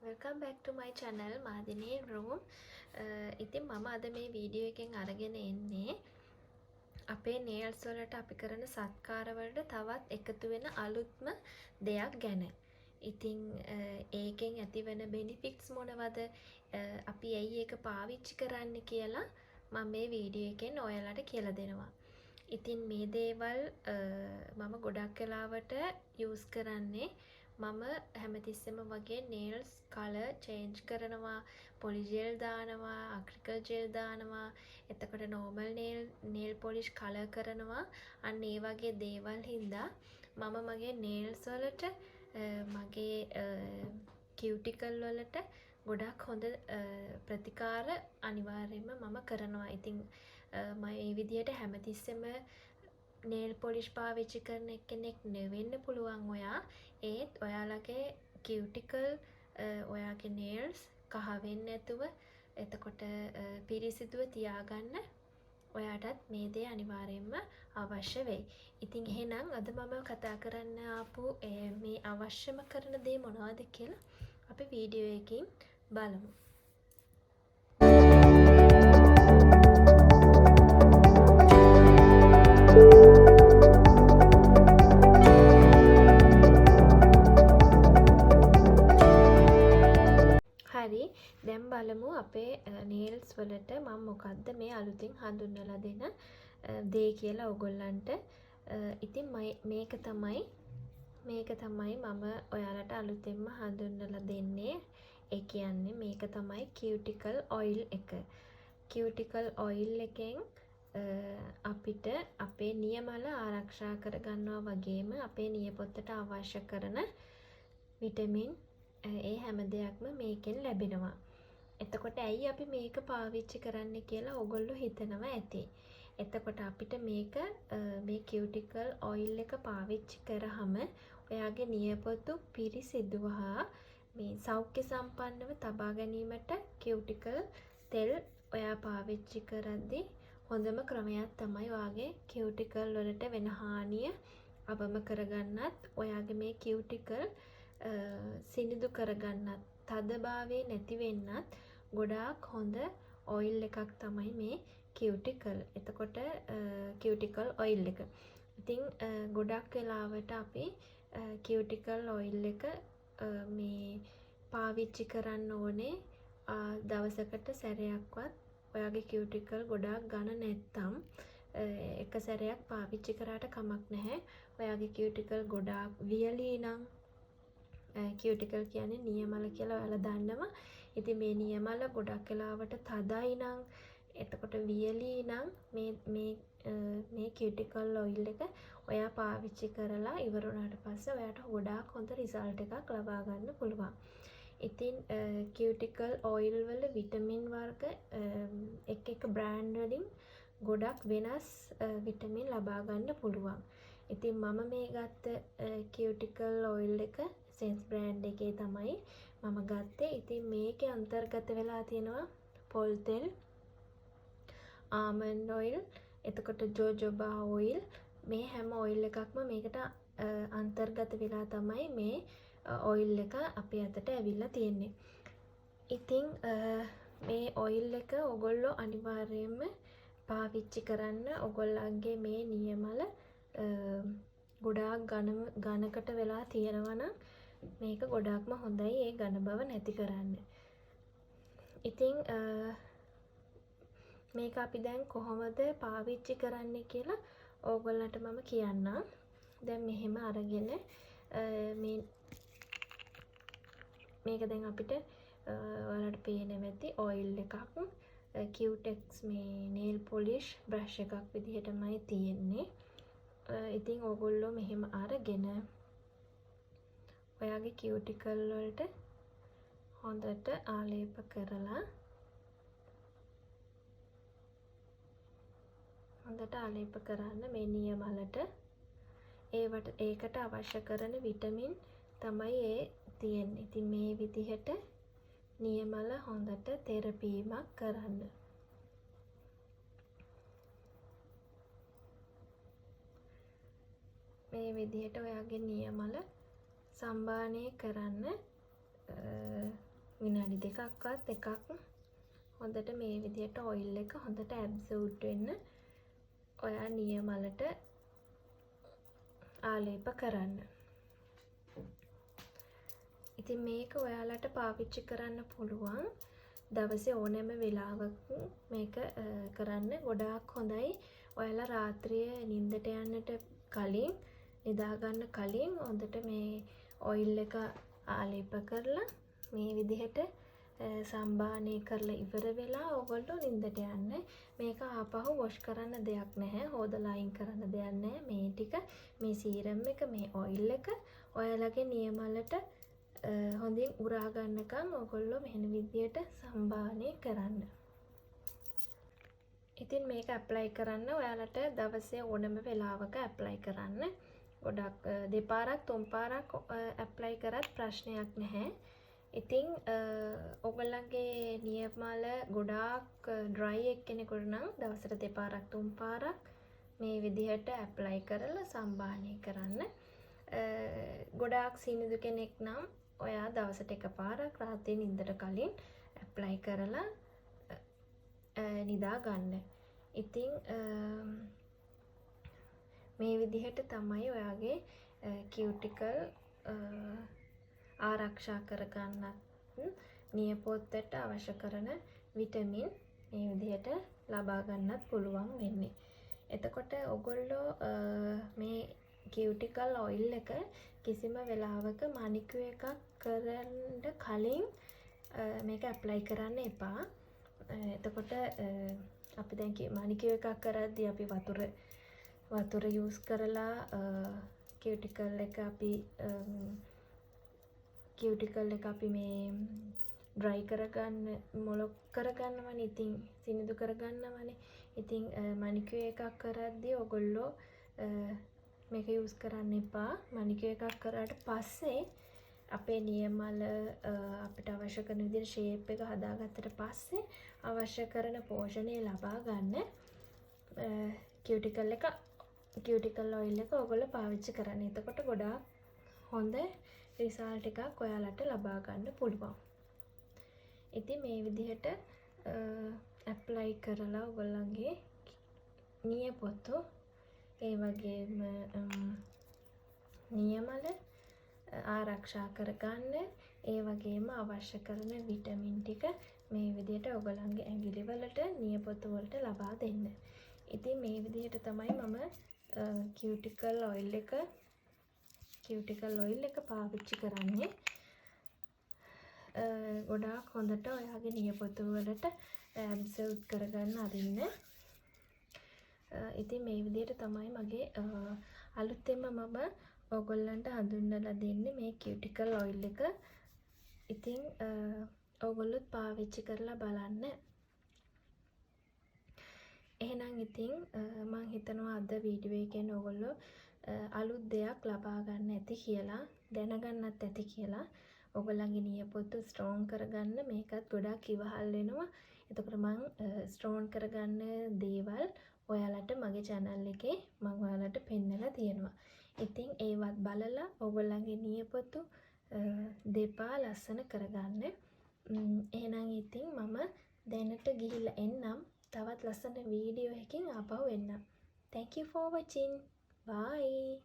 Welcome back to my channel madhinailroom. ඉතින් මම අද මේ වීඩියෝ එකෙන් අරගෙන එන්නේ අපේ nails වලට අපි කරන සත්කාර වලට තවත් එකතු වෙන අලුත්ම දෙයක් ගැන. ඉතින් ඒකෙන් ඇතිවෙන benefits මොනවද? අපි ඇයි ඒක පාවිච්චි කරන්නේ කියලා මම මේ වීඩියෝ එකෙන් ඔයාලට කියලා දෙනවා. ඉතින් මේ දේවල් මම ගොඩක් වෙලාවට use කරන්නේ මම හැමතිස්සෙම වගේ nails color change කරනවා, poly gel දානවා, acrylic gel දානවා, එතකොට normal nail polish color කරනවා. අන්න ඒ වගේ දේවල් හින්දා මම මගේ nails වලට මගේ cuticle වලට ගොඩක් හොඳ ප්‍රතිකාර අනිවාර්යයෙන්ම මම කරනවා. ඉතින් මම මේ විදිහට හැමතිස්සෙම nail polish පාවිච්චි කරන කෙනෙක් නෙවෙන්න පුළුවන් ඔයා. ඒත් ඔයාලගේ cuticle ඔයාගේ nails කහ වෙන්නේ නැතුව එතකොට පිරිසිදුව තියාගන්න ඔයාටත් මේ දේ අනිවාර්යයෙන්ම අවශ්‍ය වෙයි. ඉතින් එහෙනම් අද මම කතා කරන්න ආපු මේ අවශ්‍යම කරන දේ මොනවද කියලා අපි වීඩියෝ එකකින් බලමු. දැන් බලමු අපේ nails වලට මම මොකද්ද මේ අලුතින් හඳුන්වලා දෙන දේ කියලා ඔයගොල්ලන්ට. ඉතින් මේක තමයි මම ඔයාලට අලුතෙන්ම හඳුන්වලා දෙන්නේ. ඒ කියන්නේ මේක තමයි cuticle oil එක. cuticle oil එකෙන් අපිට අපේ නියමල ආරක්ෂා කරගන්නවා වගේම අපේ නියපොත්තට අවශ්‍ය කරන විටමින් ඒ හැම දෙයක්ම මේකෙන් ලැබෙනවා. එතකොට ඇයි අපි මේක පාවිච්චි කරන්න කියලා ඔයගොල්ලෝ හිතනවා ඇති. එතකොට අපිට මේ cuticle oil එක පාවිච්චි කරාම ඔයාගේ නියපොතු පිරිසිදුව හා මේ සෞඛ්‍ය සම්පන්නව තබා ගැනීමට cuticle තෙල් ඔයා පාවිච්චි කරද්දී හොඳම ක්‍රමයක් තමයි ඔයාගේ cuticle වලට වෙන හානිය අවම කරගන්නත් ඔයාගේ මේ cuticle සිනිදු කරගන්නත් තදභාවය නැති වෙන්නත් ගොඩාක් හොඳ ඔයිල් එකක් තමයි මේ cuticle. එතකොට cuticle oil එක. ඉතින් ගොඩක් වෙලාවට අපි cuticle oil එක මේ පාවිච්චි කරන්න ඕනේ දවසකට සැරයක්වත් ඔයාගේ cuticle ගොඩාක් ඝන නැත්තම් එක සැරයක් පාවිච්චි කරාට කමක් නැහැ. ඔයාගේ cuticle ගොඩාක් වියලී නම් cuticle කියන්නේ නියමල කියලා ඔයාලා දන්නවා. ඉතින් මේ නියමල ගොඩක් වෙලාවට තදයි නම් එතකොට වියලී නම් මේ cuticle oil එක ඔයා පාවිච්චි කරලා ඉවර වුණාට පස්සේ ඔයාට ගොඩාක් හොඳ result එකක් ලබා ගන්න පුළුවන්. ඉතින් cuticle oil වල විටමින් වර්ග එක brand වලින් ගොඩක් වෙනස් විටමින් ලබා ගන්න පුළුවන්. ඉතින් මම මේ ගත්ත cuticle oil එක sense brand එකේ තමයි මම ගත්තේ. ඉතින් මේකේ අන්තර්ගත වෙලා තියෙනවා පොල් තෙල්, amand oil, එතකොට jojoba oil. මේ හැම oil එකක්ම මේකට අන්තර්ගත වෙලා තමයි මේ oil එක අපේ අතට ඇවිල්ලා තියෙන්නේ. ඉතින් මේ oil එක ඔයගොල්ලෝ අනිවාර්යයෙන්ම පාවිච්චි කරන්න. ඔයගොල්ලන්ගේ මේ නියමල ගොඩාක් ඝනකට වෙලා තියෙනවා නම් මේක ගොඩාක්ම හොඳයි ඒ ඝන බව නැති කරන්න. ඉතින් මේක අපි දැන් කොහොමද පාවිච්චි කරන්නේ කියලා ඕගොල්ලන්ට මම කියන්නම්. දැන් මෙහෙම අරගෙන මේක දැන් අපිට ඔයාලට පේනවා ඇති oil එකක්. Cutex මේ nail polish brush එකක් විදිහටමයි තියෙන්නේ. ඉතින් ඕගොල්ලෝ මෙහෙම අරගෙන ඔයාගේ cuticle වලට හොඳට ආලේප කරලා කරන්න මේ නියමලට. ඒකට අවශ්‍ය කරන විටමින් තමයි ඒ තියෙන්නේ. ඉතින් මේ විදිහට නියමල හොඳට තෙරපීමක් කරන්න. මේ විදිහට ඔයාගේ නියමල සම්බාහනය කරන්න දෙකක්වත් එකක් හොඳට මේ විදිහට ඔයිල් එක හොඳට ඇබ්සෝඩ් වෙන්න ඔයා නියමලට ආලේප කරන්න. ඉතින් මේක ඔයාලට පාවිච්චි කරන්න පුළුවන් දවසේ ඕනෑම වෙලාවක මේක කරන්න ගොඩාක් හොඳයි. ඔයාලා රාත්‍රියේ නිින්දට යන්නට කලින් නිදා ගන්න කලින් හොඳට මේ ඔයිල් එක ආලේප කරලා මේ විදිහට සම්බාහනය කරලා ඉවර වෙලා ඔයගොල්ලෝ නිින්දට යන්න. මේක ආපහු වොෂ් කරන්න දෙයක් නැහැ. හොදලා අයින් කරන්න දෙයක් නැහැ. මේ ටික මේ සීරම් එක මේ ඔයිල් එක ඔයාලගේ නියමලට හොඳින් උරා ගන්නකම් ඔයගොල්ලෝ මෙහෙම විදියට සම්බාහනය කරන්න. ඉතින් මේක ඇප්ලයි කරන්න ඔයාලට දවසේ ඕනම වෙලාවක ඇප්ලයි කරන්න. ගොඩක් දෙපාරක් තුන් පාරක් ඇප්ලයි කරත් ප්‍රශ්නයක් නැහැ. ඉතින් ඔයගොල්ලන්ගේ නියමල ගොඩාක් ඩ්‍රයි එක්කෙනෙකුට නම් දවසට දෙපාරක් තුන් පාරක් මේ විදිහට ඇප්ලයි කරලා සම්බාහනය කරන්න. ගොඩාක් සීනිදු කෙනෙක් නම් ඔයා දවසට එකපාරක් රාත්‍රියේ නිින්දට කලින් ඇප්ලයි කරලා නිදා ගන්න. ඉතින් මේ විදිහට තමයි ඔයාගේ කියුටිකල් ආරක්ෂා කරගන්නත් නියපොත්තට අවශ්‍ය කරන විටමින් මේ විදිහට ලබා ගන්නත් පුළුවන් වෙන්නේ. එතකොට ඔයගොල්ලෝ මේ කියුටිකල් ඔයිල් එක කිසිම වෙලාවක manicure එකක් කරන්න කලින් මේක ඇප්ලයි කරන්න එපා. එතකොට අපි දැන් manicure එකක් කරද්දී අපි වතුර යූස් කරලා කියුටිකල් එක අපි මේ ඩ්‍රයි කරගන්න මොලොක් කරගන්නවනේ. ඉතින් සිනිඳු කරගන්නවනේ. ඉතින් manicure එකක් කරද්දී ඔයගොල්ලෝ මේක යූස් කරන්න එපා. manicure එකක් කරාට පස්සේ අපේ නියමල අපිට අවශ්‍ය කරන විදිහට ෂේප් එක හදාගත්තට පස්සේ අවශ්‍ය කරන පෝෂණය ලබා ගන්න කියුටිකල් ඔයිල් එක ඔයගොල්ලෝ පාවිච්චි කරන්න. එතකොට ගොඩාක් හොඳ රිසල්ට් එකක් ඔයාලට ලබා ගන්න පුළුවන්. ඉතින් මේ විදිහට ඇප්ලයි කරලා ඔයගොල්ලන්ගේ නියපොතු ඒ වගේම නියමල ආරක්ෂා කරගන්න. ඒ වගේම අවශ්‍ය කරන විටමින් ටික මේ විදිහට ඔයගොල්ලන්ගේ ඇඟිලි වලට නියපොතු වලට ලබා දෙන්න. ඉතින් මේ විදිහට තමයි මම කියුටිකල් ඔයිල් එක පාවිච්චි කරන්නේ. ගොඩාක් හොඳට ඔයාගේ නියපොතු වලට ඇබ්සෝඩ් කරගන්න අරින්න. ඉතින් මේ විදිහට තමයි මගේ අලුතෙන්ම මම ඔයගොල්ලන්ට හඳුන්වලා දෙන්නේ මේ කියුටිකල් ඔයිල් එක. ඉතින් ඔයගොල්ලොත් පාවිච්චි කරලා බලන්න. එහෙනම් ඉතින් මම හිතනවා අද වීඩියෝ එකෙන් ඔයගොල්ලෝ අලුත් දෙයක් ලබා ගන්න ඇති කියලා දැනගන්නත් ඇති කියලා. ඔයගොල්ලන්ගේ නියපොතු ස්ට්‍රෝං කරගන්න මේකත් ගොඩාක් ඉවහල් වෙනවා. එතකොට මම ස්ට්‍රෝං කරගන්න දේවල් ඔයාලට මගේ channel එකේ මම ඔයාලට පෙන්නලා තියෙනවා. ඉතින් ඒවත් බලලා ඔයගොල්ලන්ගේ නියපොතු දෙපා ලස්සන කරගන්න. එහෙනම් ඉතින් මම දැනට ගිහිල්ලා එන්නම්. තවත් ලස්සන වීඩියෝ එකකින් ආපහු එන්නම්. Thank you for watching. Bye.